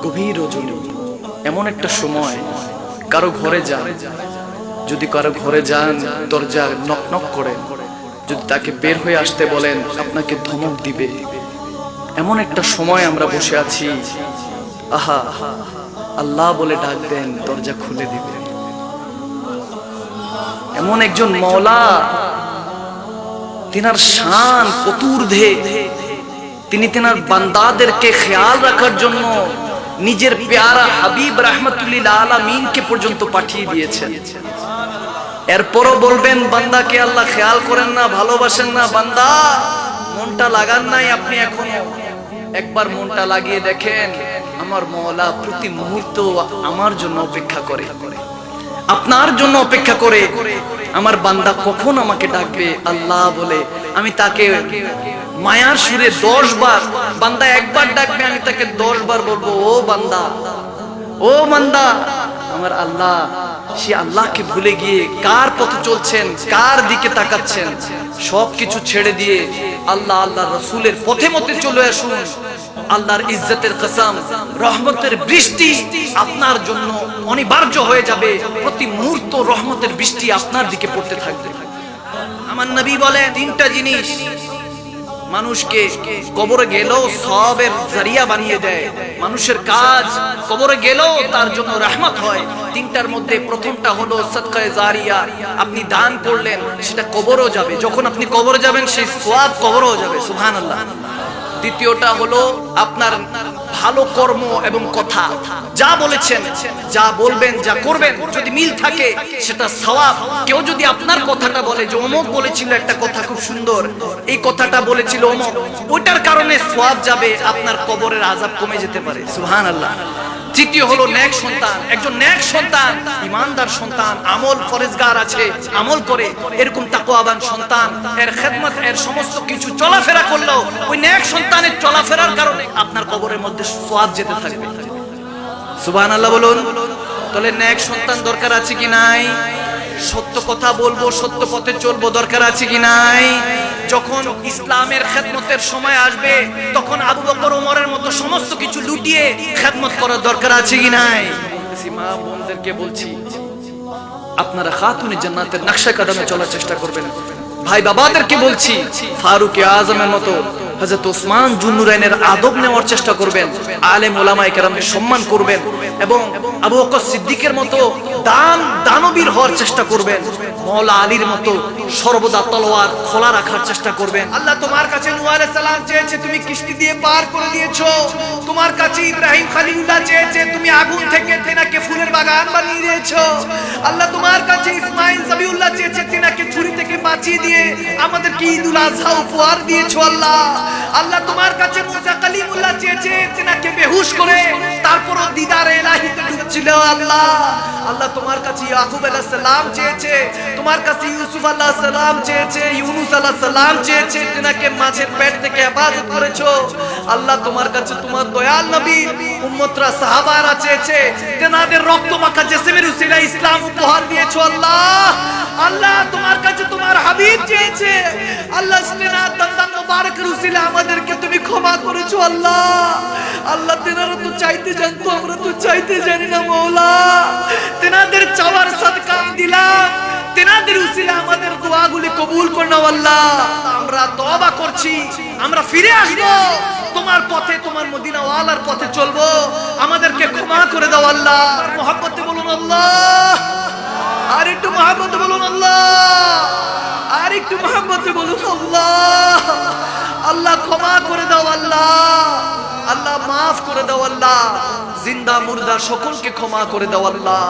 গভীর রজনী, এমন একটা সময় কারো ঘরে যান, যদি কারো ঘরে যান দরজা নক নক করেন, যদি তাকে বের হয়ে আসতে বলেন আপনাকে ধমক দিবে। এমন একটা সময় আমরা বসে আছি, আহা আল্লাহ বলে ডাক দেন দরজা খুলে দিবে। এমন একজন মওলা, তিনার শান কত ঊর্ধ্বে, তিনি তিনার বান্দাদেরকে খেয়াল রাখার জন্য নিজের প্যারা হাবিব রাহমাতুল্লিল আলামিনকে পর্যন্ত পাঠিয়ে দিয়েছেন। এরপরও বলবেন বান্দাকে আল্লাহ খেয়াল করেন না, ভালোবাসেন না? বান্দা মনটা লাগান নাই আপনি এখনো? একবার মনটা লাগিয়ে দেখেন, আমার মওলা প্রতি মুহূর্ত আমার জন্য অপেক্ষা করে, আপনার জন্য অপেক্ষা করে। আমার বান্দা কখন আমাকে ডাকবে আল্লাহ বলে, আমি তাকে মায়ার সুরে 10 বার, বান্দা একবার ডাকবে আমি তাকে 10 বার বলবো ও বান্দা, ও বান্দা। আমার আল্লাহ, সে আল্লাহকে ভুলে গিয়ে কার পথে চলছেন, কার দিকে তাকাচ্ছেন? সবকিছু ছেড়ে দিয়ে আল্লাহ আল্লাহ রাসূলের পথে মতে চলে আসুন। আল্লাহর ইজ্জতের কসম, রহমতের বৃষ্টি আপনার জন্য অনিবার্য হয়ে যাবে। প্রতি মুহূর্ত রহমতের বৃষ্টি আপনার দিকে পড়তে থাকবে। আমার নবী বলেন 3টা জিনিস মানুষকে কবরে গেলেও সওয়াবের জরিয়া বানিয়ে দেয়। মানুষের কাজ কবরে গেলেও তার জন্য রহমত হয়। 3টার মধ্যে প্রথমটা হলো সাদকায়ে জারিয়া। আপনি দান করলেন, সেটা কবরেও যাবে। যখন আপনি কবরে যাবেন সেই সওয়াব কবরেও যাবে, সুবহানাল্লাহ। দ্বিতীয়টা হলো আপনার ভালো কর্ম এবং কথা, যা বলেছেন, যা বলবেন, যা করবেন, যদি মিল থাকে সেটা সওয়াব। কেউ যদি আপনার কথাটা বলে যে অমুক বলেছিল একটা কথা খুব সুন্দর, এই কথাটা বলেছিল অমুক, ওটার কারণে সওয়াব যাবে, আপনার কবরের আযাব কমে যেতে পারে, সুবহানাল্লাহ। তৃতীয় হলো নেক সন্তান। একজন নেক সন্তান, ইমানদার সন্তান, আমল ফরজগার আছে, আমল করে, এরকম তাকওয়াবান সন্তান, এর খেদমত, এর সমস্ত কিছু চলাফেরা করলো, ওই নেক সন্তানের চলাফেরার কারণে আপনার কবরের মধ্যে সওয়াব যেতে থাকবে, সুবহানাল্লাহ বলুন। তাহলে নেক সন্তান দরকার আছে কি নাই? সত্য কথা বলবো, সত্য পথে চলবো, দরকার আছে কি নাই? যখন ইসলামের খেদমতের সময় আসবে তখন আবু বকর ওমরের মতো সমস্ত কিছু লুটিয়ে খেদমত করার দরকার আছে কি নাই? মা বোনদেরকে বলছি, আপনারা খাতুনে জান্নাতের নকশা কদমে চলার চেষ্টা করবেন। ভাই বাবাদেরকে বলছি, ফারুক আজমের মতো হযরত ওসমান জুন্নুরাইনের আদব নেওয়ার চেষ্টা করবেন। আলেম ওলামায়ে কেরামকে সম্মান করবেন এবং আবু বকর সিদ্দিকের মতো দানবীর হওয়ার চেষ্টা করবেন। মাওলা আলীর মতো সর্বদা তলোয়ার খোলা রাখার চেষ্টা করবেন। আল্লাহ তোমার কাছে নূহ আলাইহিস সালাম চেয়েছে, তুমি কিস্তি দিয়ে পার করে দিয়েছো। তোমার কাছে ইব্রাহিম খলিলুল্লাহ চেয়েছে, তুমি আগুন থেকে তিনাকে ফুলের বাগান বানিয়ে দিয়েছো। আল্লাহ তোমার কাছে ইসমাঈল জবিউল্লাহ চেয়েছে, তিনাকে ছুরি থেকে বাঁচিয়ে দিয়ে আমাদেরকে ঈদুল আযহা উপহার দিয়েছো। আল্লাহ আল্লাহ তোমার কাছে মুসা কালিমুল্লাহ চেয়েছে, তিনাকে বেহুশ করে তারপরও দিদারে ইলাহিতে ঢুকছিল। আল্লাহ আল্লাহ তোমার কাছে ইয়াকুব আলাইহিস সালাম চেয়েছে, তোমার কাছে ইউসুফ আলাইহিস সালাম চেয়েছে, ইউনুস আলাইহিস সালাম চেয়েছে, তিনাকে মাছের পেট থেকে হেফাজত করেছো। আল্লাহ তোমার কাছে তোমার দয়াল নবী উম্মতরা সাহাবারা চেয়েছে, তেনাদের রক্ত মাখা জিসমের উসিলায় ইসলাম উপহার দিয়েছো। আল্লাহ আল্লাহ তোমার কাছে তোমার হাবিব চেয়েছে, আল্লাহ তেনার দন্দন মুবারকের উসিলায় আমাদেরকে তুমি ক্ষমা করেছো। আল্লাহ আল্লাহ তেনারা তো চাইতে জানতো, আমরা তো চাইতে জানি না। মাওলা তেনাদের চাওয়ার সাদকা দিলাম, তেনাদের উসিলায় আমাদের দোয়াগুলি কবুল করে নাও। আল্লাহ আমরা তওবা করছি, আমরা ফিরে আসবো তোমার পথে, তোমার মদিনা ওয়ালার পথে চলবো, আমাদেরকে ক্ষমা করে দাও। আল্লাহ মুহাব্বতে বলুন আল্লাহ, আর একটু মুহাব্বতে বলুন আল্লাহ, আর একটু মুহাব্বতে বলুন আল্লাহ। আল্লাহ ক্ষমা করে দাও। আল্লাহ আল্লাহ মাফ করে দাও। আল্লাহ জিন্দা মুর্দা সকলকে ক্ষমা করে দাও। আল্লাহ